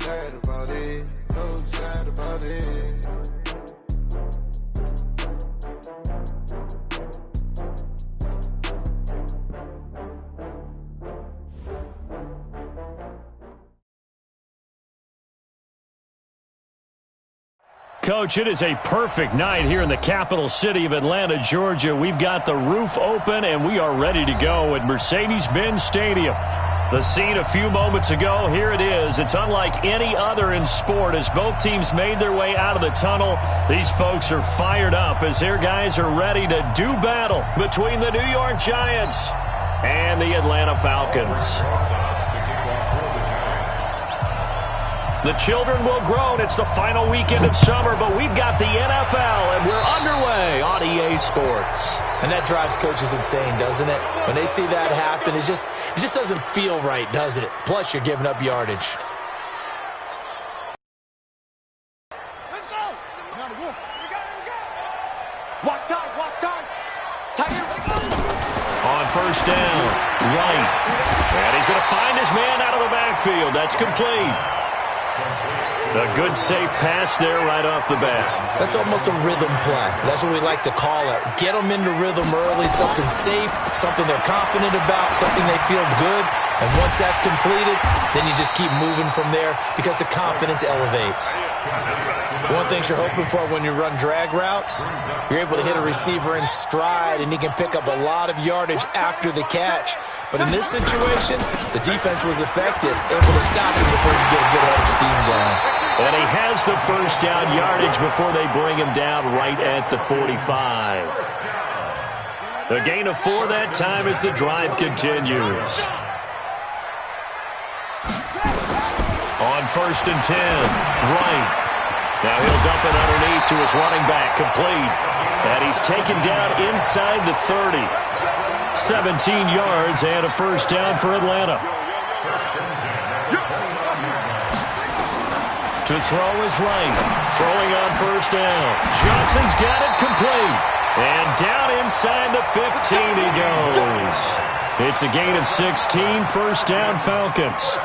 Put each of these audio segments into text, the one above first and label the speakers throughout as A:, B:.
A: sad about it, so sad about it.
B: Coach, it is a perfect night here in the capital city of Atlanta, Georgia. We've got the roof open, and we are ready to go at Mercedes-Benz Stadium. The scene a few moments ago, here it is. It's unlike any other in sport as both teams made their way out of the tunnel. These folks are fired up as their guys are ready to do battle between the New York Giants and the Atlanta Falcons. The children will groan. It's the final weekend of summer, but we've got the NFL, and we're underway on EA Sports.
C: And that drives coaches insane, doesn't it? When they see that happen, it just doesn't feel right, does it? Plus, you're giving up yardage.
D: Let's go. Watch time.
B: On first down, right. And he's going to find his man out of the backfield. That's complete. A good, safe pass there right off the bat.
C: That's almost a rhythm play. That's what we like to call it. Get them into rhythm early, something safe, something they're confident about, something they feel good. And once that's completed, then you just keep moving from there because the confidence elevates. One thing you're hoping for when you run drag routes, you're able to hit a receiver in stride, and he can pick up a lot of yardage after the catch. But in this situation, the defense was effective, able to stop him before he could get a good head of steam going.
B: And he has the first down yardage before they bring him down right at the 45. A gain of 4 that time as the drive continues. On first and 10, right. Now he'll dump it underneath to his running back, complete. And he's taken down inside the 30. 17 yards and a first down for Atlanta. To throw is right. Throwing on first down. Johnson's got it complete. And down inside the 15 he goes. It's a gain of 16, first down Falcons.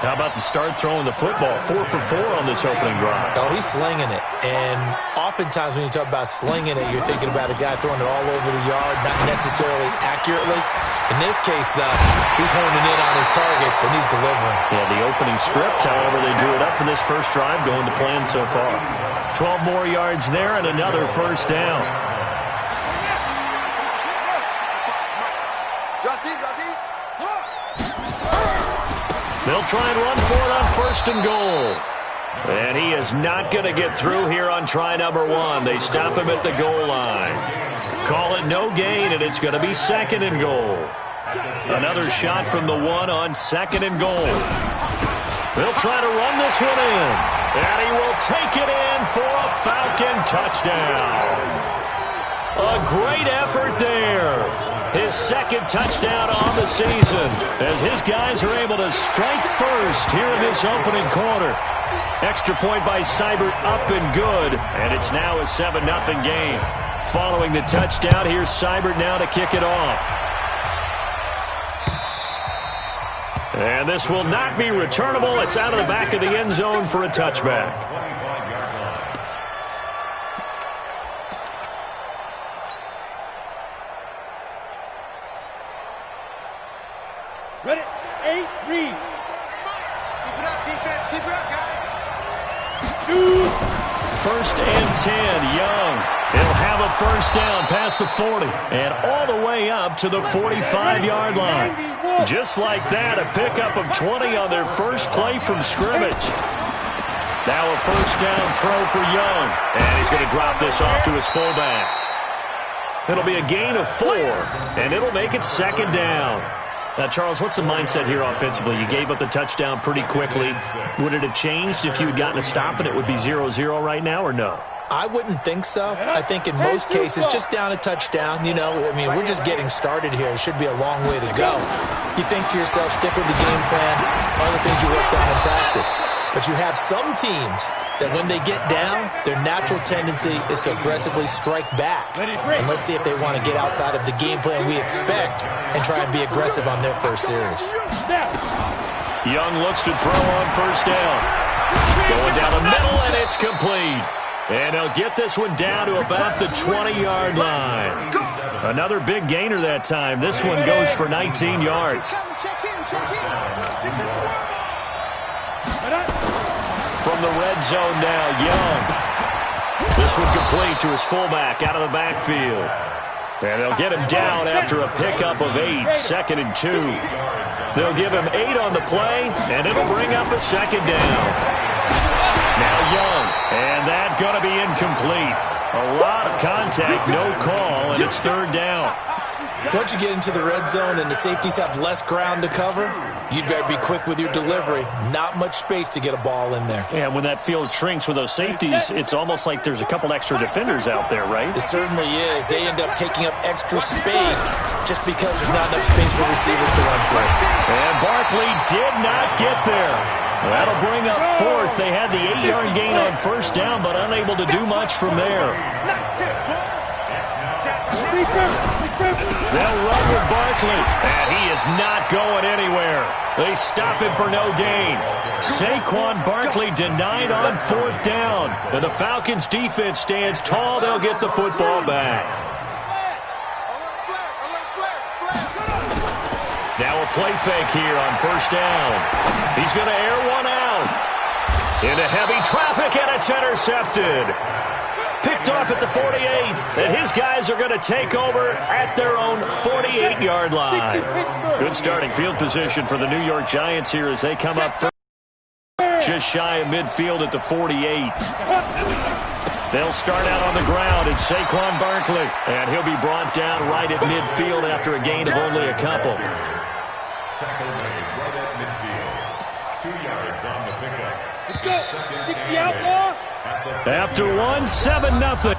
B: How about the start throwing the football? 4 for 4 on this opening drive.
C: Oh, he's slinging it. And oftentimes when you talk about slinging it, you're thinking about a guy throwing it all over the yard, not necessarily accurately. In this case, though, he's honing in on his targets, and he's delivering.
B: Yeah, the opening script, however, they drew it up for this first drive, going to plan so far. 12 more yards there and another first down. They'll try and run for it on first and goal. And he is not going to get through here on try number 1. They stop him at the goal line. Call it no gain, and it's going to be second and goal. Another shot from the 1 on second and goal. They'll try to run this one in. And he will take it in for a Falcon touchdown. A great effort there. His second touchdown on the season as his guys are able to strike first here in this opening quarter. Extra point by Seibert up and good, and it's now a 7-0 game. Following the touchdown, here's Seibert now to kick it off. And this will not be returnable. It's out of the back of the end zone for a touchback.
D: Ready? 8, read. Keep it up, defense. Keep it up, guys. Shoot.
B: First and 10, Young. He'll have a first down past the 40 and all the way up to the 45-yard line. Just like that, a pickup of 20 on their first play from scrimmage. Now a first down throw for Young, and he's going to drop this off to his fullback. It'll be a gain of 4, and it'll make it second down. Now, Charles, what's the mindset here offensively? You gave up the touchdown pretty quickly. Would it have changed if you had gotten a stop and it would be 0-0 right now, or no?
C: I wouldn't think so. I think in most cases, just down a touchdown, you know, I mean, we're just getting started here. It should be a long way to go. You think to yourself, stick with the game plan, all the things you worked on in practice. But you have some teams that when they get down, their natural tendency is to aggressively strike back. And let's see if they want to get outside of the game plan we expect and try and be aggressive on their first series.
B: Young looks to throw on first down. Going down the middle, and it's complete. And they'll get this one down to about the 20-yard line. Another big gainer that time. This one goes for 19 yards. From the red zone now, Young. This one complete to his fullback out of the backfield. And they'll get him down after a pickup of 8, 2nd and 2. They'll give him 8 on the play, and it'll bring up a 2nd down. Now Young, and that's going to be incomplete. A lot of contact, no call, and it's 3rd down.
C: Once you get into the red zone and the safeties have less ground to cover, you'd better be quick with your delivery. Not much space to get a ball in there.
B: And when that field shrinks with those safeties, it's almost like there's a couple extra defenders out there, right?
C: It certainly is. They end up taking up extra space just because there's not enough space for receivers to run through.
B: And Barkley did not get there. That'll bring up 4th. They had the 8-yard gain on 1st down, but unable to do much from there. They'll run with Barkley, and he is not going anywhere. They stop him for no gain. Saquon Barkley denied on 4th down, and the Falcons' defense stands tall. They'll get the football back. Now a play fake here on 1st down. He's going to air one out. Into heavy traffic, and it's intercepted. Picked off at the 48, and his guys are going to take over at their own 48-yard line. Good starting field position for the New York Giants here as they come up first, just shy of midfield at the 48. They'll start out on the ground, and Saquon Barkley, and he'll be brought down right at midfield after a gain of only a couple.
E: Right at midfield. 2 yards on the pickup.
D: Let's go. 60 outlaw.
B: After 1, 7-0.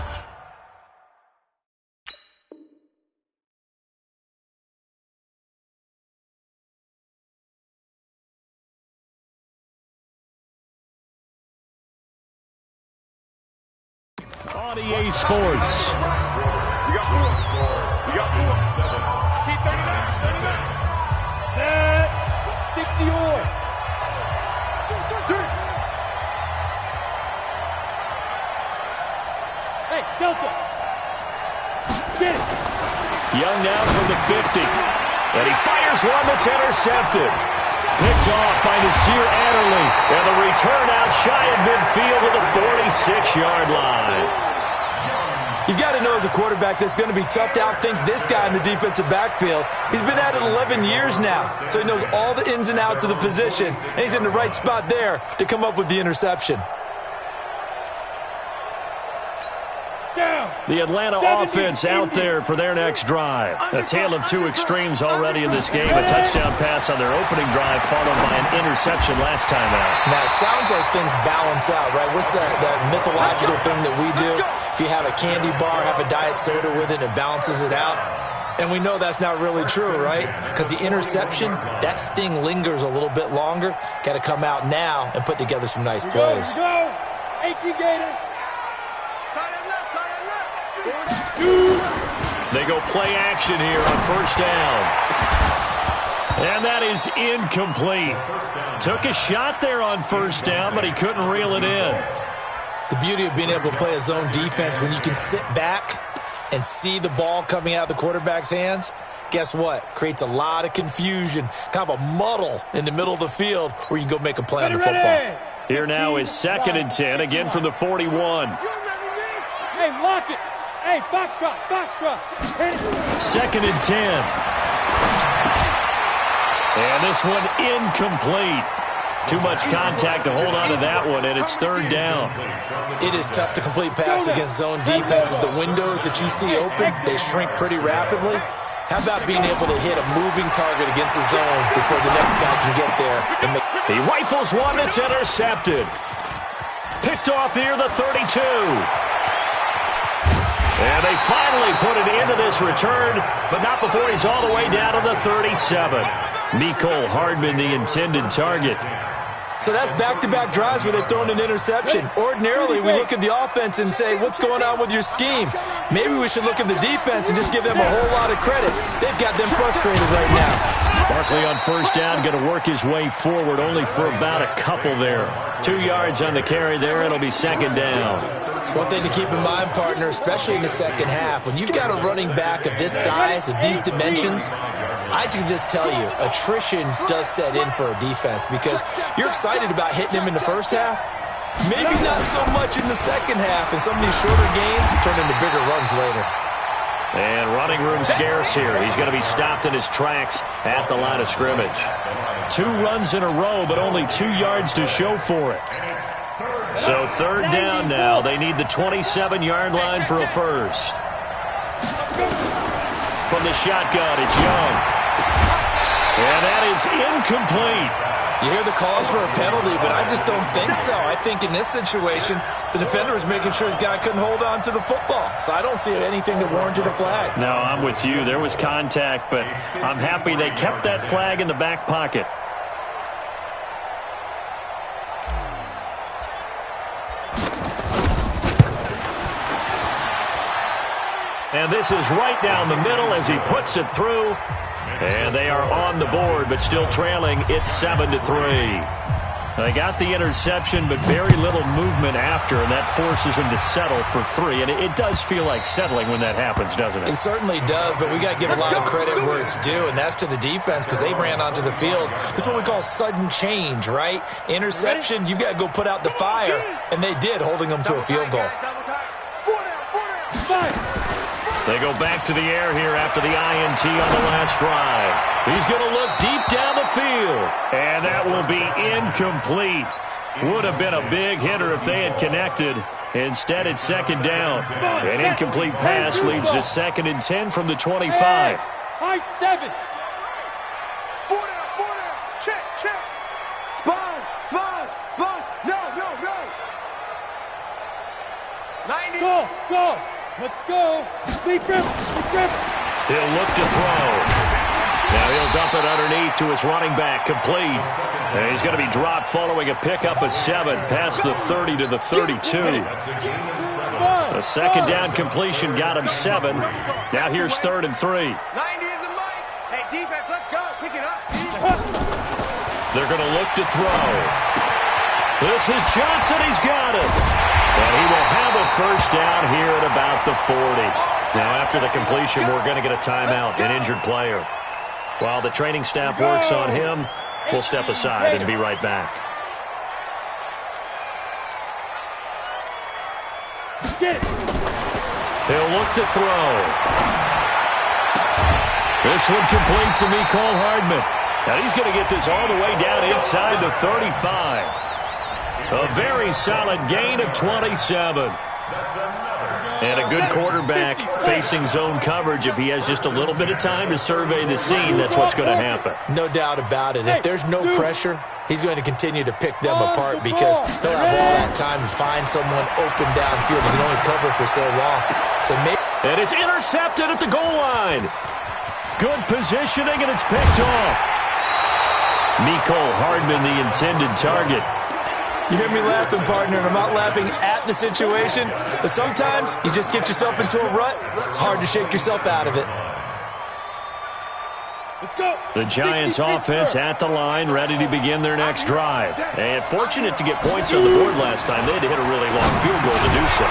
B: On EA Sports.
E: You got more. You got more. 7. Keep 39.
D: Set. 60 or. Hey, Delta. Get it.
B: Young now from the 50. And he fires one that's intercepted. Picked off by Nasir Adderley. And the return out shy of midfield to the 46-yard line.
C: You've got to know as a quarterback that's going to be tough to outthink this guy in the defensive backfield. He's been at it 11 years now, so he knows all the ins and outs of the position, and he's in the right spot there to come up with the interception.
B: The Atlanta offense out there for their next drive. A tale of two extremes already in this game. A touchdown pass on their opening drive followed by an interception last time out.
C: Now, it sounds like things balance out, right? What's that mythological thing that we do? If you have a candy bar, have a diet soda with it, it balances it out. And we know that's not really true, right? Because the interception, that sting lingers a little bit longer. Got to come out now and put together some nice plays.
D: Go. 18 Gator.
B: They go play action here on first down. And that is incomplete. Took a shot there on first down, but he couldn't reel it in.
C: The beauty of being able to play a zone defense when you can sit back and see the ball coming out of the quarterback's hands, guess what? Creates a lot of confusion, kind of a muddle in the middle of the field where you can go make a play on the football.
B: Here now is 2nd and 10, again from the 41.
D: Hey, lock it. Hey, box drop.
B: 2nd and 10. And this one incomplete. Too much contact to hold on to that one, and it's 3rd down.
C: It is tough to complete passes against zone defenses. The windows that you see open, they shrink pretty rapidly. How about being able to hit a moving target against a zone before the next guy can get there?
B: He rifles one that's intercepted. Picked off near the 32. And they finally put it into this return, but not before he's all the way down to the 37. Mecole Hardman, the intended target.
C: So that's back-to-back drives where they're throwing an interception. Ordinarily, we look at the offense and say, what's going on with your scheme? Maybe we should look at the defense and just give them a whole lot of credit. They've got them frustrated right now.
B: Barkley on first down, going to work his way forward, only for about a couple there. 2 yards on the carry there. It'll be second down.
C: One thing to keep in mind, partner, especially in the second half, when you've got a running back of this size, of these dimensions, I can just tell you, attrition does set in for a defense because you're excited about hitting him in the first half. Maybe not so much in the second half, and some of these shorter gains turn into bigger runs later.
B: And running room scarce here. He's going to be stopped in his tracks at the line of scrimmage. 2 runs in a row, but only 2 yards to show for it. So third down now. They need the 27-yard line for a first. From the shotgun, it's Young. And that is incomplete.
C: You hear the calls for a penalty, but I just don't think so. I think in this situation, the defender was making sure his guy couldn't hold on to the football. So I don't see anything that warranted a flag.
B: No, I'm with you. There was contact, but I'm happy they kept that flag in the back pocket. And this is right down the middle as he puts it through. And they are on the board, but still trailing. It's 7-3. They got the interception, but very little movement after, and that forces them to settle for 3. And it does feel like settling when that happens, doesn't it?
C: It certainly does, but we got to give a lot of credit where it's due, and that's to the defense because they ran onto the field. This is what we call sudden change, right? Interception, you've got to go put out the fire, and they did, holding them to a field goal.
B: They go back to the air here after the INT on the last drive. He's going to look deep down the field. And that will be incomplete. Would have been a big hitter if they had connected. Instead, it's second down. An incomplete pass leads to 2nd and 10 from the 25.
D: High 7. 4 down. Check. Sponge. No. 90. Go. Let's go. Deep grip.
B: He'll look to throw. Now he'll dump it underneath to his running back, complete. And he's going to be dropped following a pickup of 7 past the 30 to the 32. The second down completion got him 7. Now here's 3rd and 3.
D: 90 is the mic. Hey, defense, let's go. Pick it up.
B: They're going to look to throw. This is Johnson. He's got it. And he will have a first down here at about the 40. Now, after the completion, we're going to get a timeout, an injured player. While the training staff works on him, we'll step aside and be right back. He'll look to throw. This one complete to Mecole Hardman. Now, he's going to get this all the way down inside the 35. A very solid gain of 27. And a good quarterback facing zone coverage. If he has just a little bit of time to survey the scene, that's what's going to happen.
C: No doubt about it. If there's no pressure, he's going to continue to pick them apart because he'll have all that time to find someone open downfield. He can only cover for so long.
B: And it's intercepted at the goal line. Good positioning, and it's picked off. Mecole Hardman, the intended target.
C: You hear me laughing, partner, and I'm not laughing at the situation, but sometimes you just get yourself into a rut. It's hard to shake yourself out of it.
D: Let's go.
B: The Giants offense at the line, ready to begin their next drive. And fortunate to get points on the board last time. They had to hit a really long field goal to do so.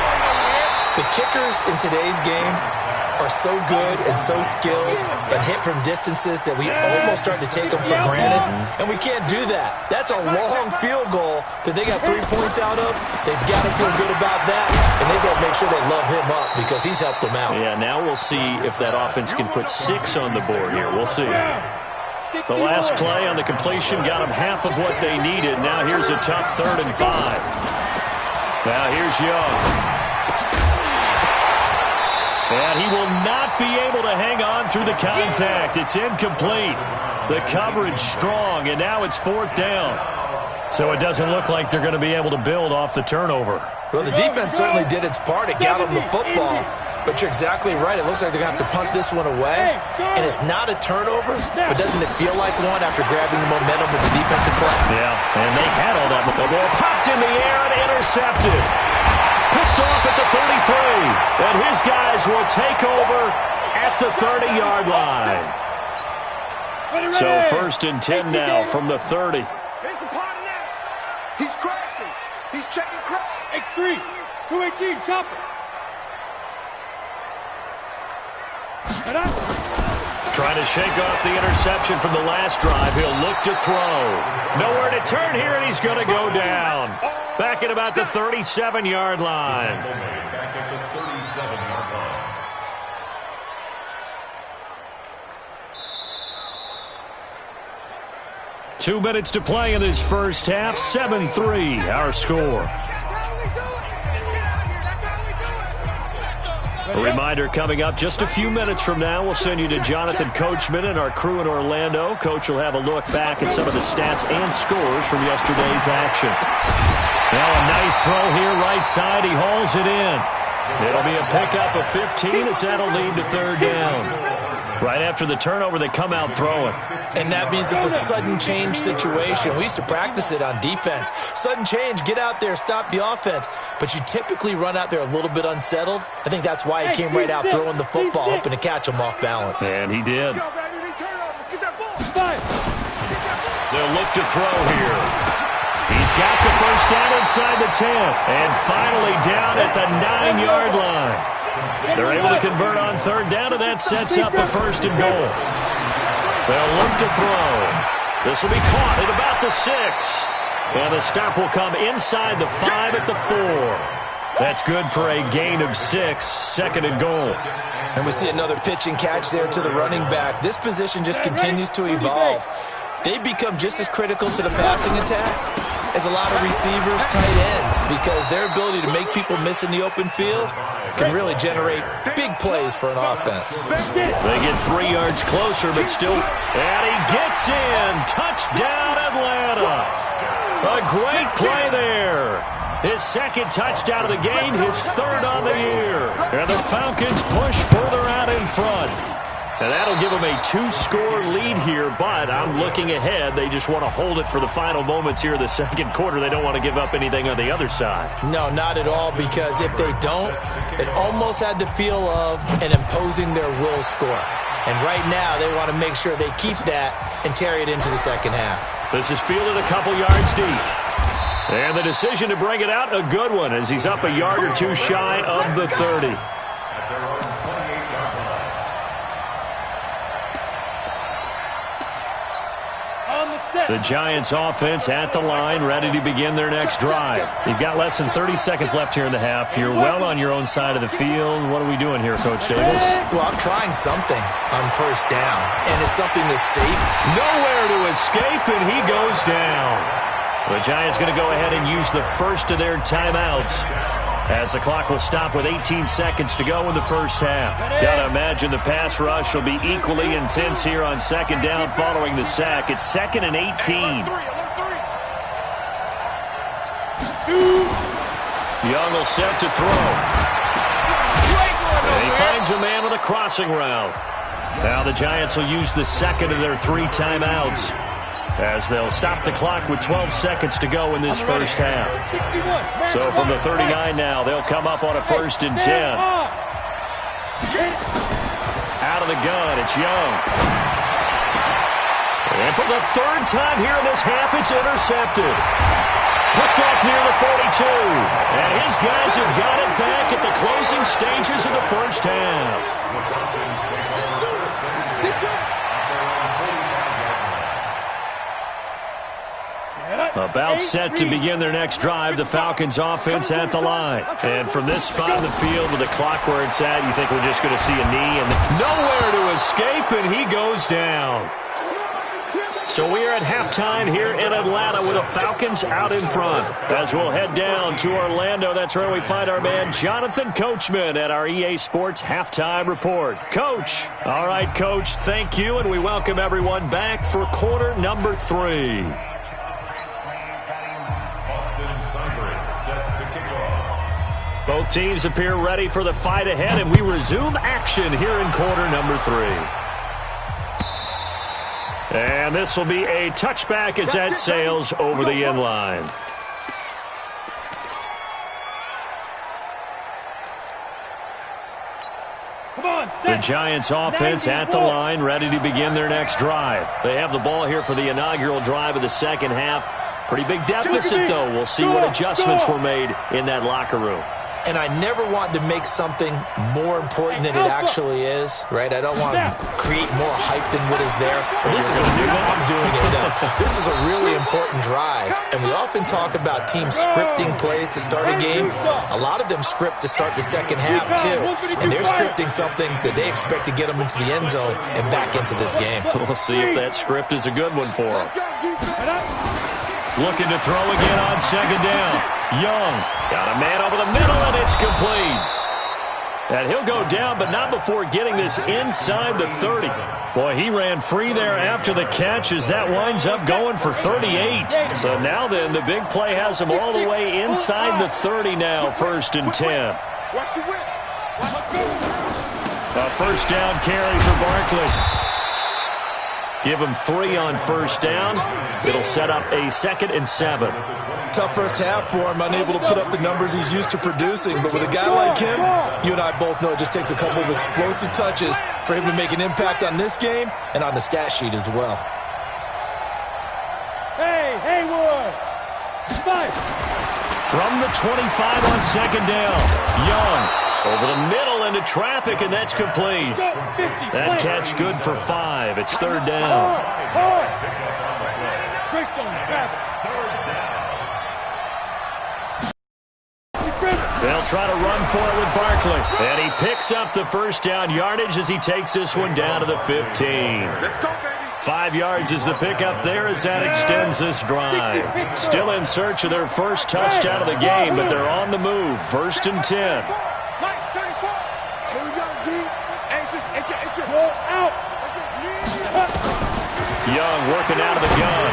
C: The kickers in today's game are so good and so skilled and hit from distances that we almost start to take them for granted, and we can't do that. That's a long field goal that they got 3 points out of. They've got to feel good about that, and they've got to make sure they love him up because he's helped them out.
B: Yeah, now we'll see if that offense can put 6 on the board here. We'll see. The last play on the completion got them half of what they needed. Now here's a tough 3rd and 5. Now here's Young. And he will not be able to hang on through the contact. It's incomplete. The coverage strong, and now it's 4th down. So it doesn't look like they're going to be able to build off the turnover.
C: Well, the defense certainly did its part. It got them the football. But you're exactly right. It looks like they're going to have to punt this one away. And it's not a turnover, but doesn't it feel like one after grabbing the momentum with the defensive play?
B: Yeah, and they had all that. The ball popped in the air and intercepted. Picked off at the 33. And his guys will take over at the 30-yard line. So first and 10 now from the 30.
E: Here's the part of that. He's crashing. He's checking crash.
D: X3, 218, chopper.
B: Trying to shake off the interception from the last drive. He'll look to throw. Nowhere to turn here, and he's going to go down. Back at about the 37-yard line.
F: Back at the 37-yard line.
B: 2 minutes to play in this first half. 7-3, our score. A reminder coming up just a few minutes from now. We'll send you to Jonathan Coachman and our crew in Orlando. Coach will have a look back at some of the stats and scores from yesterday's action. Now a nice throw here right side. He hauls it in. It'll be a pickup of 15 as that'll lead to third down. Right after the turnover, they come out throwing.
C: And that means it's a sudden change situation. We used to practice it on defense. Sudden change, get out there, stop the offense. But you typically run out there a little bit unsettled. I think that's why he came right out throwing the football, hoping to catch him off balance.
B: And he did.
E: Get that ball.
B: They'll look to throw here. He's got the first down inside the 10. And finally down at the 9-yard line. They're able to convert on third down, and that sets up a first and goal. They'll look to throw. This will be caught at about the 6. And the stop will come inside the 5 at the 4. That's good for a gain of 6, second and goal.
C: And we see another pitch and catch there to the running back. This position just continues to evolve. They become just as critical to the passing attack as a lot of receivers, tight ends, because their ability to make people miss in the open field can really generate big plays for an offense.
B: They get 3 yards closer, but still, and he gets in. Touchdown, Atlanta. A great play there. His second touchdown of the game, his third on the year. And the Falcons push further out in front. And that'll give them a 2-score lead here, but I'm looking ahead. They just want to hold it for the final moments here in the second quarter. They don't want to give up anything on the other side.
C: No, not at all, because if they don't, it almost had the feel of an imposing their will score. And right now, they want to make sure they keep that and carry it into the second half.
B: This is fielded a couple yards deep. And the decision to bring it out, a good one, as he's up a yard or two shy of the 30. The Giants offense at the line, ready to begin their next drive. You've got less than 30 seconds left here in the half. You're well on your own side of the field. What are we doing here, Coach Davis?
C: Well, I'm trying something on first down, and it's something that's safe.
B: Nowhere to escape, and he goes down. The Giants going to go ahead and use the first of their timeouts, as the clock will stop with 18 seconds to go in the first half. Got to imagine the pass rush will be equally intense here on second down following the sack. It's 2nd and 18. Young will set to throw. And he finds a man with a crossing route. Now the Giants will use the second of their 3 timeouts, as they'll stop the clock with 12 seconds to go in this first half. So from the 39 now, they'll come up on a 1st and 10. Out of the gun, it's Young. And for the 3rd time here in this half, it's intercepted. Picked off near the 42. And his guys have got it back at the closing stages of the first half. About set to begin their next drive, the Falcons offense at the line. And from this spot in the field with the clock where it's at, you think we're just going to see a knee, and nowhere to escape, and he goes down. So we are at halftime here in Atlanta with the Falcons out in front. As we'll head down to Orlando, that's where we find our man Jonathan Coachman at our EA Sports Halftime Report. Coach. All right, Coach, thank you, and we welcome everyone back for quarter number 3. Both teams appear ready for the fight ahead, and we resume action here in quarter number 3. And this will be a touchback as that sails over the end line.
D: Come on,
B: The Giants offense at the line, ready to begin their next drive. They have the ball here for the inaugural drive of the second half. Pretty big deficit, though. We'll see what adjustments were made in that locker room.
C: And I never want to make something more important than it actually is, right? I don't want to create more hype than what is there. But this is I'm doing it. This is a really important drive. And we often talk about teams scripting plays to start a game. A lot of them script to start the second half, too. And they're scripting something that they expect to get them into the end zone and back into this game.
B: We'll see if that script is a good one for them. Looking to throw again on second down. Young got a man over the middle, and it's complete. And he'll go down, but not before getting this inside the 30. Boy, he ran free there after the catch as that winds up going for 38. So now then, the big play has him all the way inside the 30 now, 1st and 10. A first down carry for Barkley. Give him 3 on first down. It'll set up a 2nd and 7.
C: Tough first half for him, unable to put up the numbers he's used to producing. But with a guy like him, you and I both know it just takes a couple of explosive touches for him to make an impact on this game and on the stat sheet as well.
D: Hey, Haywood! Spike!
B: From the 25 on second down, Young over the middle into traffic, and that's complete. That catch good for 5. It's 3rd down. They'll try to run for it with Barkley. And he picks up the first down yardage as he takes this one down to the 15. 5 yards is the pickup there as that extends this drive. Still in search of their first touchdown of the game, but they're on the move. 1st and 10. Young working out of the gun.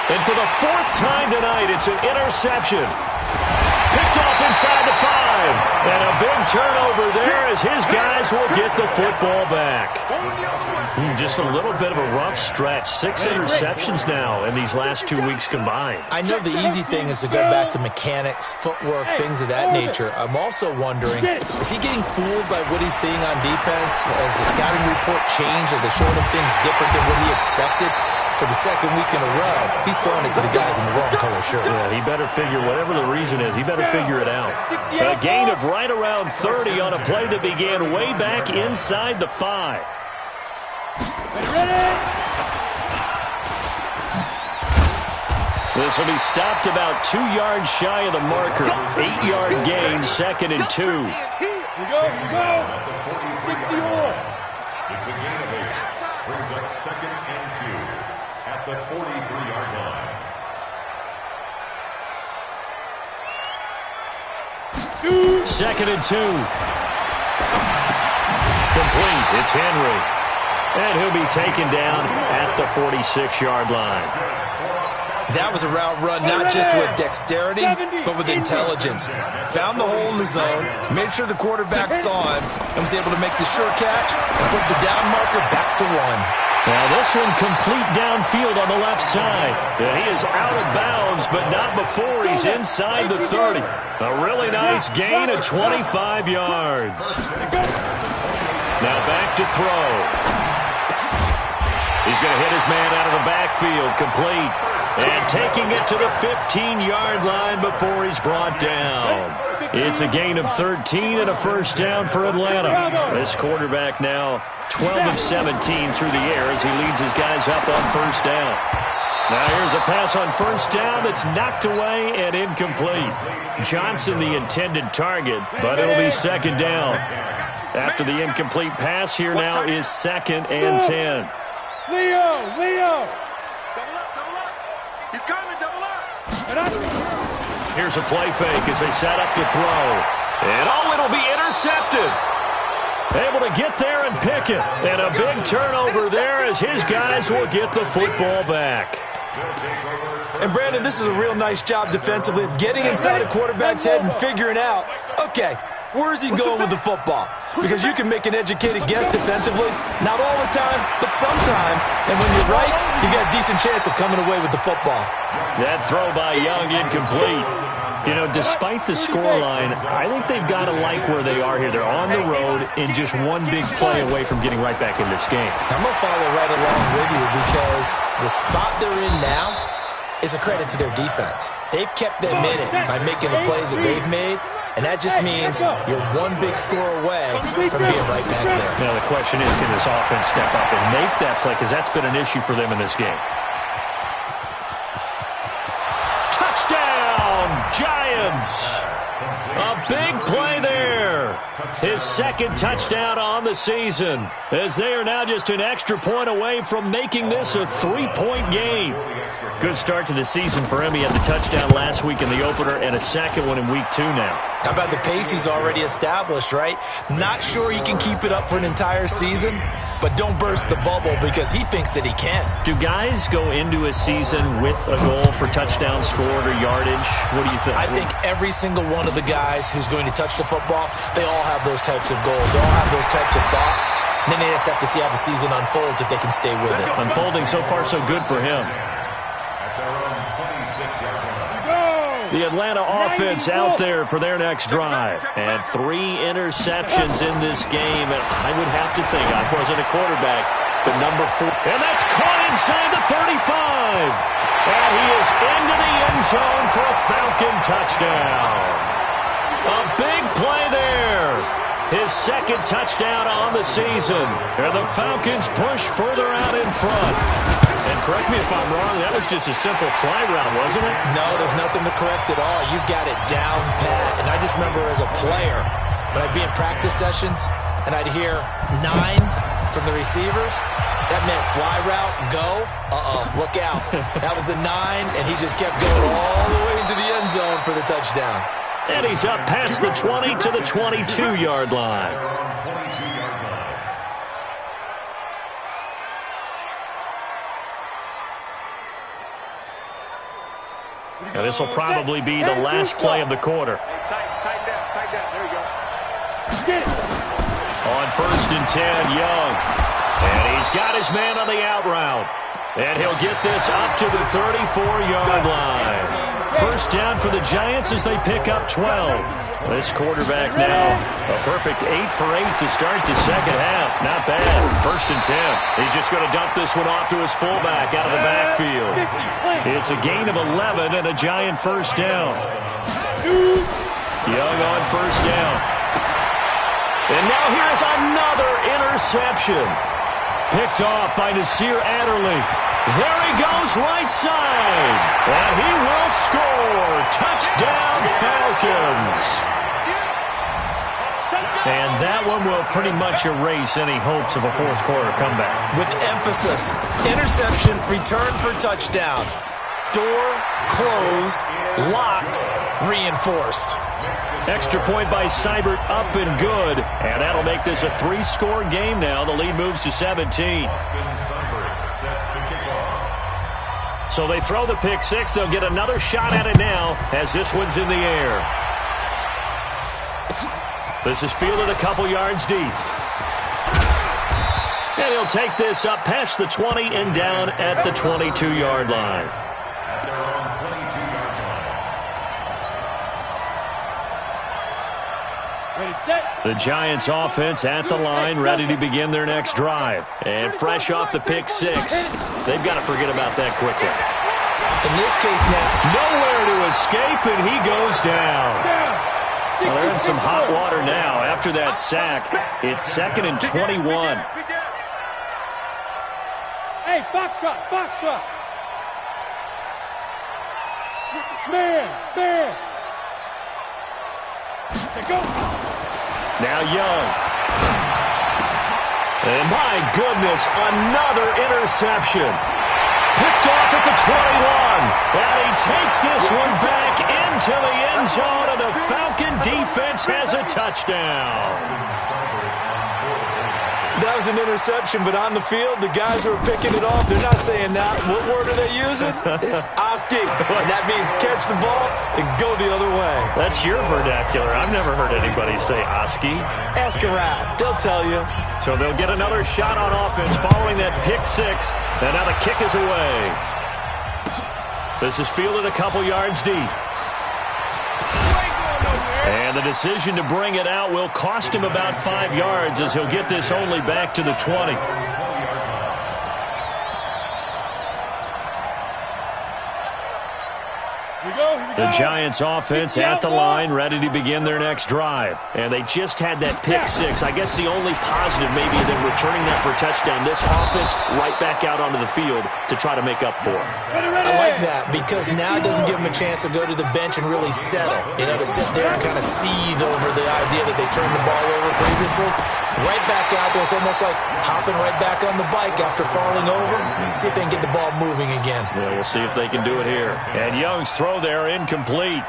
B: And for the 4th time tonight, it's an interception. Picked off inside the 5. And a big turnover there as his guys will get the football back. Just a little bit of a rough stretch. 6 interceptions now in these last 2 weeks combined.
C: I know the easy thing is to go back to mechanics, footwork, things of that nature. I'm also wondering, is he getting fooled by what he's seeing on defense? Has the scouting report changed? Are they showing him things different than what he expected? For the 2nd week in a row, he's throwing it to the guys in the wrong color shirts.
B: Yeah, he better figure, whatever the reason is, he better figure it out. A gain of right around 30 on a play that began way back inside the 5. This will be stopped about 2 yards shy of the marker. 8-yard gain, 2nd and 2.
D: Here we go. 61.
F: It's a gain of 8. Brings up 2nd and 2 at the 43-yard line.
B: 2nd and 2. Complete. It's Henry. And he'll be taken down at the 46-yard line.
C: That was a route run not just with dexterity, but with intelligence. Found the hole in the zone, made sure the quarterback saw him, and was able to make the sure catch and put the down marker back to 1.
B: Now this one complete downfield on the left side. And he is out of bounds, but not before he's inside the 30. A really nice gain of 25 yards. Now back to throw. He's going to hit his man out of the backfield, complete. And taking it to the 15-yard line before he's brought down. It's a gain of 13 and a first down for Atlanta. This quarterback now 12 of 17 through the air as he leads his guys up on first down. Now here's a pass on first down that's knocked away and incomplete. Johnson the intended target, but it'll be 2nd down. After the incomplete pass, here now is 2nd and 10.
D: Leo!
E: He's coming, double up.
B: Here's a play fake as they set up to throw. And it'll be intercepted. Able to get there and pick it. And a big turnover there as his guys will get the football back.
C: And Brandon, this is a real nice job defensively of getting inside a quarterback's head and figuring out, okay, where's he going with the football? Because you can make an educated guess defensively. Not all the time, but sometimes. And when you're right, you got a decent chance of coming away with the football.
B: That throw by Young incomplete. You know, despite the scoreline, I think they've got to like where they are here. They're on the road and just one big play away from getting right back in this game.
C: I'm going to follow right along with you because the spot they're in now is a credit to their defense. They've kept them in it by making the plays that they've made, and that just means you're one big score away from being right back there.
B: Now, the question is, can this offense step up and make that play? Because that's been an issue for them in this game. Touchdown, Giants! A big play there. His second touchdown on the season, as they are now just an extra point away from making this a 3-point game. Good start to the season for him. He had the touchdown last week in the opener and a second one in week 2 now.
C: How about the pace he's already established, right? Not sure he can keep it up for an entire season, but don't burst the bubble because he thinks that he can.
B: Do guys go into a season with a goal for touchdown scored or yardage? What do you think?
C: I think every single one of the guys who's going to touch the football, they all have those types of goals. They all have those types of thoughts. And then they just have to see how the season unfolds if they can stay with it.
B: Unfolding so far so good for him. The Atlanta offense out there for their next drive. And 3 interceptions in this game. And I would have to think, I wasn't a quarterback, but number 4. And that's caught inside the 35. And he is into the end zone for a Falcon touchdown. A big play there. His second touchdown on the season. And the Falcons push further out in front. And correct me if I'm wrong, that was just a simple fly route, wasn't it?
C: No, there's nothing to correct at all. You've got it down pat. And I just remember as a player, when I'd be in practice sessions and I'd hear 9 from the receivers, that meant fly route, go, look out. That was the 9, and he just kept going all the way into the end zone for the touchdown.
B: And he's up past the 20 to the 22-yard line. Now, this will probably be the last play of the quarter.
E: Tighten down. There you go.
B: On 1st and 10, Young. And he's got his man on the out route. And he'll get this up to the 34-yard line. First down for the Giants as they pick up 12. This quarterback now, a perfect 8 for 8 to start the second half. Not bad. 1st and 10. He's just going to dump this one off to his fullback out of the backfield. It's a gain of 11 and a Giant first down. Young on 1st down. And now here's another interception. Picked off by Nasir Adderley. There he goes right side. And he will score. Touchdown Falcons. And that one will pretty much erase any hopes of a fourth quarter comeback.
C: With emphasis, interception, return for touchdown. Door closed, locked, reinforced.
B: Extra point by Seibert, up and good. And that'll make this a 3-score game now. The lead moves to 17. So they throw the pick 6. They'll get another shot at it now as this one's in the air. This is fielded a couple yards deep. And he'll take this up past the 20 and down at the 22-yard line. The Giants offense at the line, ready to begin their next drive. And fresh off the pick 6, they've got to forget about that quickly.
C: In this case now,
B: nowhere to escape, and he goes down. Well, they're in some hot water now. After that sack, it's 2nd and 21.
D: Hey, Foxtrot. Man. Go.
B: Now Young. And my goodness, another interception. Picked off at the 21. And he takes this one back into the end zone, and the Falcon defense has a touchdown.
C: That was an interception, but on the field, the guys who are picking it off, they're not saying that. What word are they using? It's Oski. And that means catch the ball and go the other way.
B: That's your vernacular. I've never heard anybody say Oski.
C: Ask around. They'll tell you.
B: So they'll get another shot on offense following that pick 6. And now the kick is away. This is fielded a couple yards deep. And the decision to bring it out will cost him about 5 yards as he'll get this only back to the 20. The Giants offense at the line, ready to begin their next drive. And they just had that pick six. I guess the only positive maybe than returning that for a touchdown. This offense right back out onto the field to try to make up for it.
C: I like that because now it doesn't give them a chance to go to the bench and really settle. You know, to sit there and kind of seethe over the idea that they turned the ball over previously. Right back out there. It's almost like hopping right back on the bike after falling over. See if they can get the ball moving again.
B: Yeah, we'll see if they can do it here. And Young's throw there incomplete.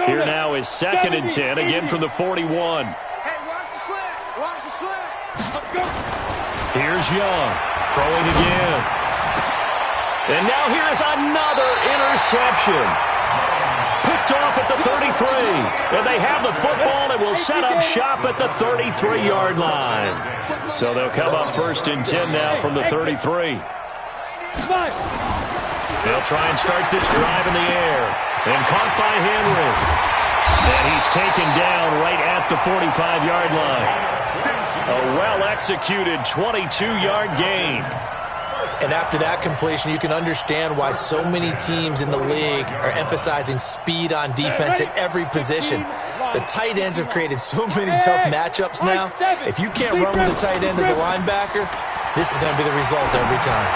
B: Here now is 2nd and 10, again from the 41.
D: Hey, watch the slant. Watch the slant.
B: Here's Young, throwing again. And now here is another interception. Picked off at the 33. And they have the football and will set up shop at the 33-yard line. So they'll come up 1st and 10 now from the 33. They'll try and start this drive in the air. And caught by Henry. And he's taken down right at the 45-yard line. A well-executed 22-yard gain.
C: And after that completion, you can understand why so many teams in the league are emphasizing speed on defense at every position. The tight ends have created so many tough matchups now. If you can't run with a tight end as a linebacker, this is going to be the result every time.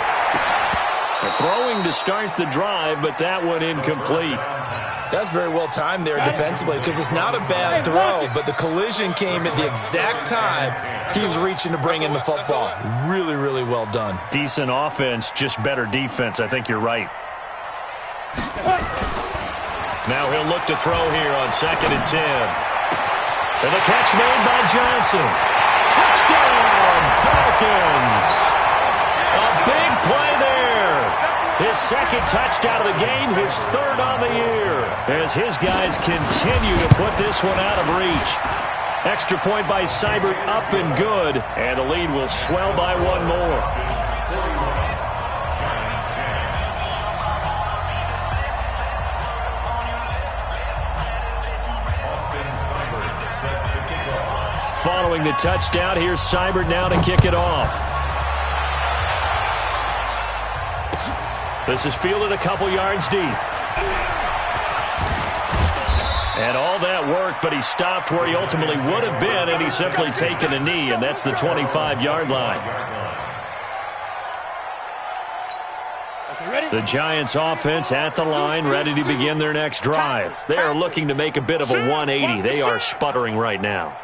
B: Throwing to start the drive, but that one incomplete.
C: That's very well timed there defensively because it's not a bad throw, but the collision came at the exact time he was reaching to bring in the football. Really, really well done.
B: Decent offense, just better defense. I think you're right. Now he'll look to throw here on 2nd and 10. And the catch made by Johnson. Touchdown, Falcons! A big play there. His 2nd touchdown of the game, his 3rd on the year. As his guys continue to put this one out of reach. Extra point by Seibert, up and good. And the lead will swell by one more. Following the touchdown, here's Seibert now to kick it off. This is fielded a couple yards deep. And all that work, but he stopped where he ultimately would have been, and he's simply taken a knee, and that's the 25-yard line. The Giants offense at the line, ready to begin their next drive. They are looking to make a bit of a 180. They are sputtering right now.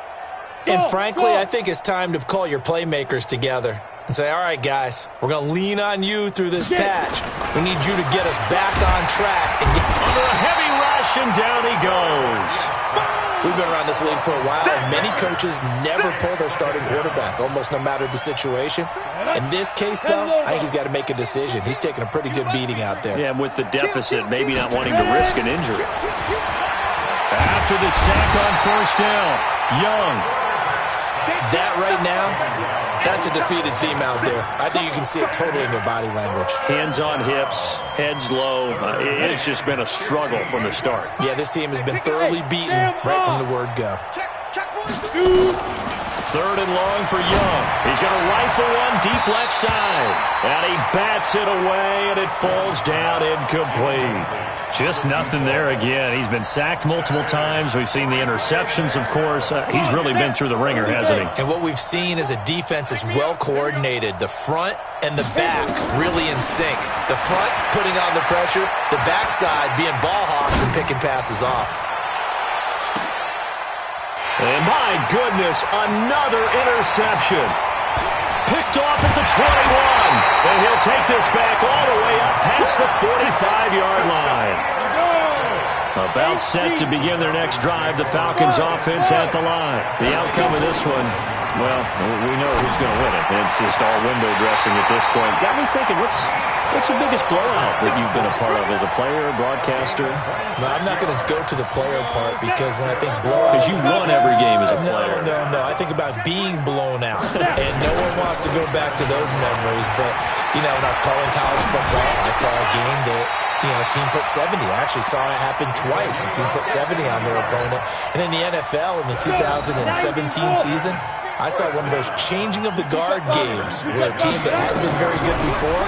C: And frankly, I think it's time to call your playmakers together and say, all right, guys, we're going to lean on you through this patch. We need you to get us back on track. And get
B: under a heavy rush, and down he goes.
C: We've been around this league for a while, and many coaches never pull their starting quarterback, almost no matter the situation. In this case, though, I think he's got to make a decision. He's taking a pretty good beating out there.
B: Yeah, and with the deficit, maybe not wanting to risk an injury. After the sack on 1st down, Young.
C: That right now, that's a defeated team out there. I think you can see it totally in their body language.
B: Hands on hips, heads low. It's just been a struggle from the start.
C: Yeah, this team has been thoroughly beaten right from the word go.
B: 3rd and long for Young. He's going to rifle one deep left side. And he bats it away, and it falls down incomplete. Just nothing there again. He's been sacked multiple times. We've seen the interceptions, of course. He's really been through the ringer, hasn't he?
C: And what we've seen is a defense that's well coordinated. The front and the back really in sync. The front putting on the pressure, the backside being ball hawks and picking passes off.
B: And my goodness, another interception. Picked off at the 21. And he'll take this back all the way up past the 45-yard line. About set to begin their next drive, the Falcons offense at the line. The outcome of this one, well, we know who's going to win it. It's just all window dressing at this point. Got me thinking, what's the biggest blowout that you've been a part of as a player, broadcaster?
C: No, I'm not going to go to the player part because when I think blowout...
B: Because you won every game as a player.
C: No. I think about being blown out. And no one wants to go back to those memories. But, you know, when I was calling college football, I saw a game that, a team put 70. I actually saw it happen twice. A team put 70 on their opponent. And in the NFL in the 2017 season, I saw one of those changing of the guard games where a team that hadn't been very good before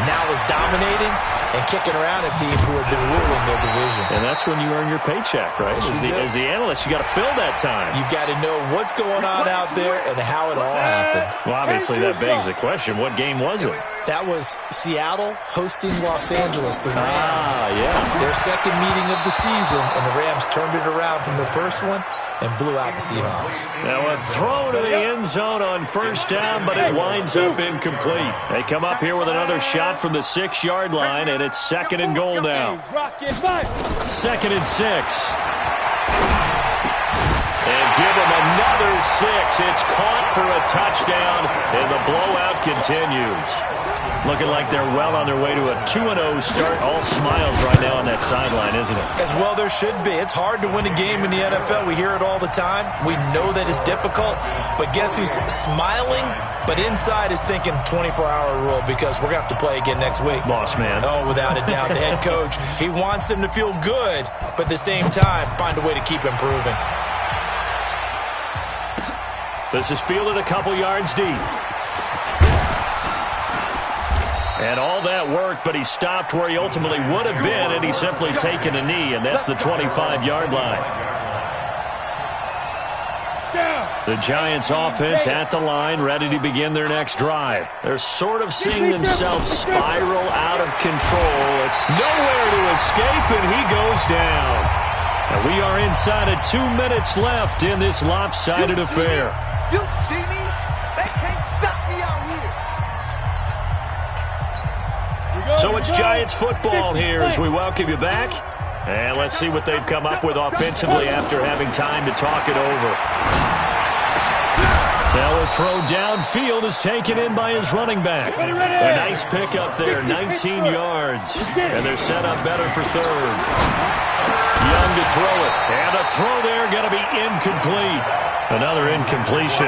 C: now is dominating and kicking around a team who had been ruling their division.
B: And that's when you earn your paycheck, right? As the analyst, you got to fill that time.
C: You've got to know what's going on out there and how it all happened.
B: Well, obviously, that begs the question, what game was it?
C: That was Seattle hosting Los Angeles, the Rams.
B: Yeah.
C: Their second meeting of the season, and the Rams turned it around from the first one and blew out the Seahawks.
B: Now a throw to the end zone on first down, but it winds up incomplete. They come up here with another shot from the 6-yard line, and it's 2nd and goal now. 2nd and 6. And give them another 6. It's caught for a touchdown, and the blowout continues. Looking like they're well on their way to a 2-0 start. All smiles right now on that sideline, isn't it?
C: As well there should be. It's hard to win a game in the NFL. We hear it all the time. We know that it's difficult. But guess who's smiling, but inside is thinking 24-hour rule because we're going to have to play again next week.
B: Boss man.
C: Oh, without a doubt. The head coach, he wants them to feel good, but at the same time, find a way to keep improving.
B: This is fielded a couple yards deep. And all that work, but he stopped where he ultimately would have been, and he's simply taken a knee, and that's the 25-yard line. The Giants offense at the line, ready to begin their next drive. They're sort of seeing themselves spiral out of control. It's nowhere to escape, and he goes down. And we are inside of 2 minutes left in this lopsided affair.
D: You see me? They can't stop me out here.
B: So it's Giants football here as we welcome you back. And let's see what they've come up with offensively after having time to talk it over. Now a throw downfield is taken in by his running back. A nice pickup there, 19 yards. And they're set up better for third. Young to throw it. And the throw there going to be incomplete. Another incompletion.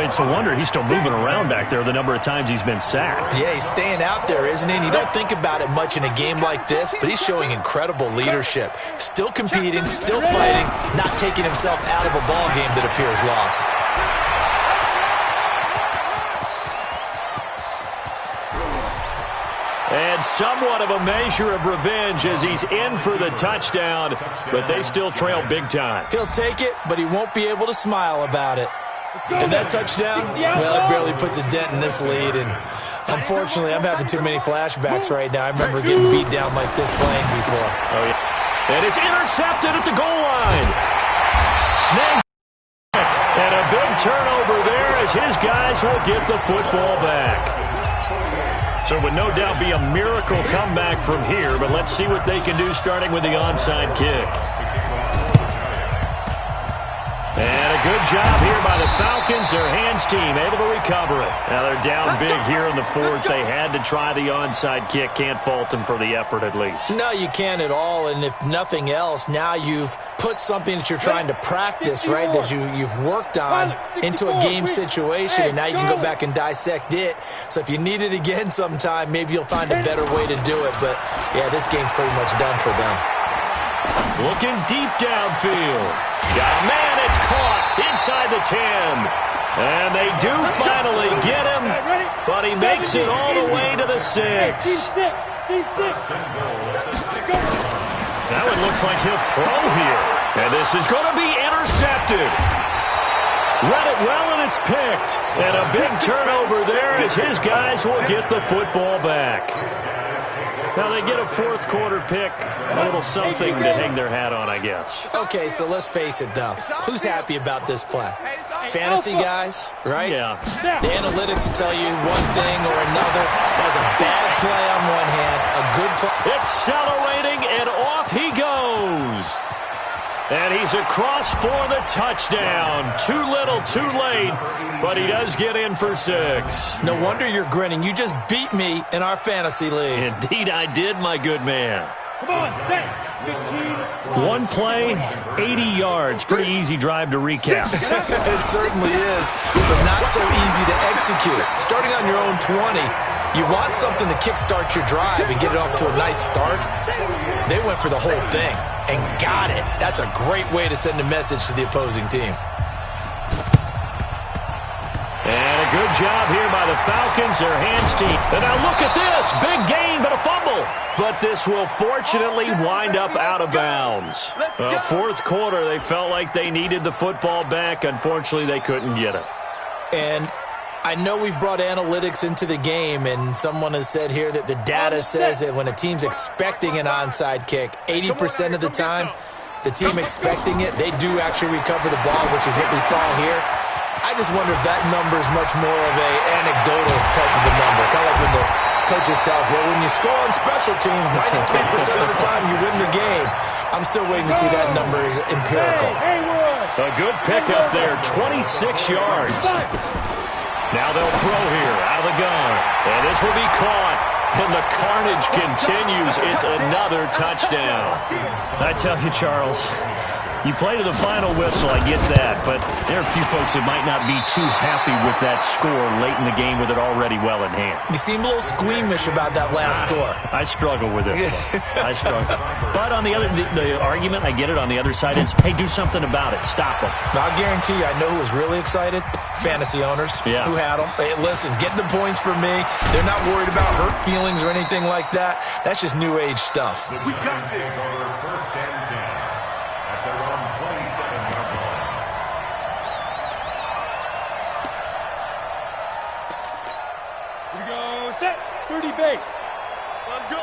B: It's a wonder he's still moving around back there the number of times he's been sacked.
C: Yeah, he's staying out there, isn't he? And you don't think about it much in a game like this, but he's showing incredible leadership. Still competing, still fighting, not taking himself out of a ball game that appears lost.
B: And somewhat of a measure of revenge as he's in for the touchdown, but they still trail big time.
C: He'll take it, but he won't be able to smile about it. And that touchdown, well, it barely puts a dent in this lead. And unfortunately, I'm having too many flashbacks right now. I remember getting beat down like this playing before.
B: Oh, yeah. And it's intercepted at the goal line. Snag. And a big turnover there as his guys will get the football back. So it would no doubt be a miracle comeback from here, but let's see what they can do starting with the onside kick. And a good job here by the Falcons. Their hands team able to recover it. Now they're down big here in the fourth. They had to try the onside kick. Can't fault them for the effort at least.
C: No, you can't at all. And if nothing else, now you've put something that you're trying to practice, right, that you've worked on into a game situation, and now you can go back and dissect it. So if you need it again sometime, maybe you'll find a better way to do it. But, yeah, this game's pretty much done for them.
B: Looking deep downfield. Got a man, it's caught inside the 10. And they do finally get him, but he makes it all the way to the 6. Now it looks like he'll throw here. And this is going to be intercepted. Read it well, and it's picked. And a big turnover there as his guys will get the football back. Now they get a fourth quarter pick, a little something to hang their hat on, I guess.
C: Okay, so let's face it, though. Who's happy about this play? Fantasy guys, right?
B: Yeah.
C: The analytics will tell you one thing or another. That was a bad play on one hand, a good play.
B: Accelerating, and off he goes. And he's across for the touchdown. Too little, too late, but he does get in for 6.
C: No wonder you're grinning. You just beat me in our fantasy league.
B: Indeed I did, my good man.
D: Come on, set. 15.
B: One play, 80 yards. Pretty easy drive to recap.
C: It certainly is, but not so easy to execute. Starting on your own 20, You want something to kickstart your drive and get it off to a nice start. They went for the whole thing and got it. That's a great way to send a message to the opposing team.
B: And a good job here by the Falcons, their hands team. And now look at this. Big gain, but a fumble. But this will fortunately wind up out of bounds. Fourth quarter, they felt like they needed the football back. Unfortunately, they couldn't get it.
C: And I know we've brought analytics into the game, and someone has said here that the data says that when a team's expecting an onside kick, 80% of the time, the team expecting it, they do actually recover the ball, which is what we saw here. I just wonder if that number is much more of a anecdotal type of a number. Kind of like when the coaches tell us, well, when you score on special teams, 93% of the time you win the game. I'm still waiting to see that number is empirical.
B: A good pickup there, 26 yards. Now they'll throw here out of the gun. And this will be caught. And the carnage continues. It's another touchdown. I tell you, Charles, you play to the final whistle, I get that, but there are a few folks that might not be too happy with that score late in the game with it already well in hand.
C: You seem a little squeamish about that last score.
B: I struggle with this one. I struggle. But on the other, the argument, I get it, on the other side is, hey, do something about it. Stop them.
C: I'll guarantee you, I know who was really excited. Fantasy owners who had them. Hey, listen, get the points for me. They're not worried about hurt feelings or anything like that. That's just new age stuff.
F: We got this. First and 10. At their own 27-yard line.
D: Here we go, set, 30 base.
E: Let's go.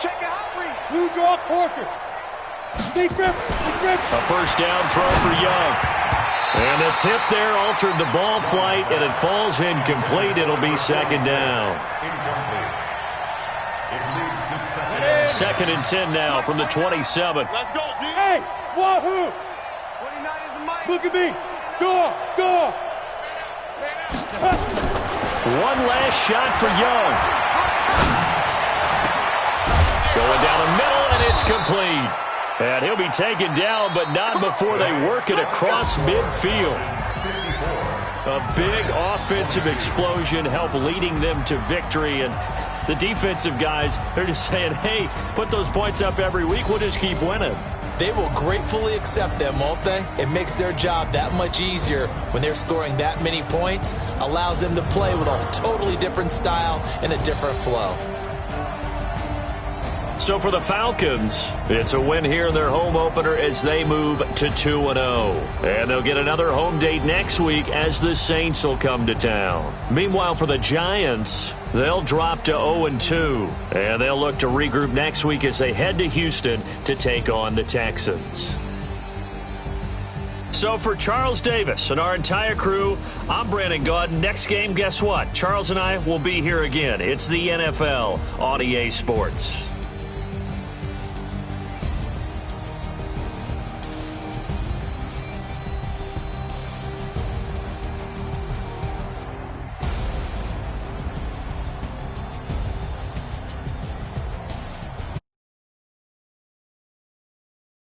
E: Check out read.
D: Blue draw corkers. Deep grip, deep grip.
B: A first down throw for Young. And the tip there altered the ball flight, and it falls incomplete. It'll be second down.
F: Incomplete. It leads to
B: Second and 10 now from the 27.
E: Let's go, D.
D: Hey, wahoo.
E: 29 is a mic.
D: Look at me. Go, go.
B: One last shot for Young. Going down the middle, and it's complete. And he'll be taken down, but not before they work it across midfield. A big offensive explosion helped leading them to victory. And the defensive guys, they're just saying, hey, put those points up every week. We'll just keep winning.
C: They will gratefully accept them, won't they? It makes their job that much easier when they're scoring that many points. Allows them to play with a totally different style and a different flow.
B: So for the Falcons, it's a win here in their home opener as they move to 2-0. And they'll get another home date next week as the Saints will come to town. Meanwhile, for the Giants, they'll drop to 0-2. And they'll look to regroup next week as they head to Houston to take on the Texans. So for Charles Davis and our entire crew, I'm Brandon Gaudin. Next game, guess what? Charles and I will be here again. It's the NFL on EA Sports.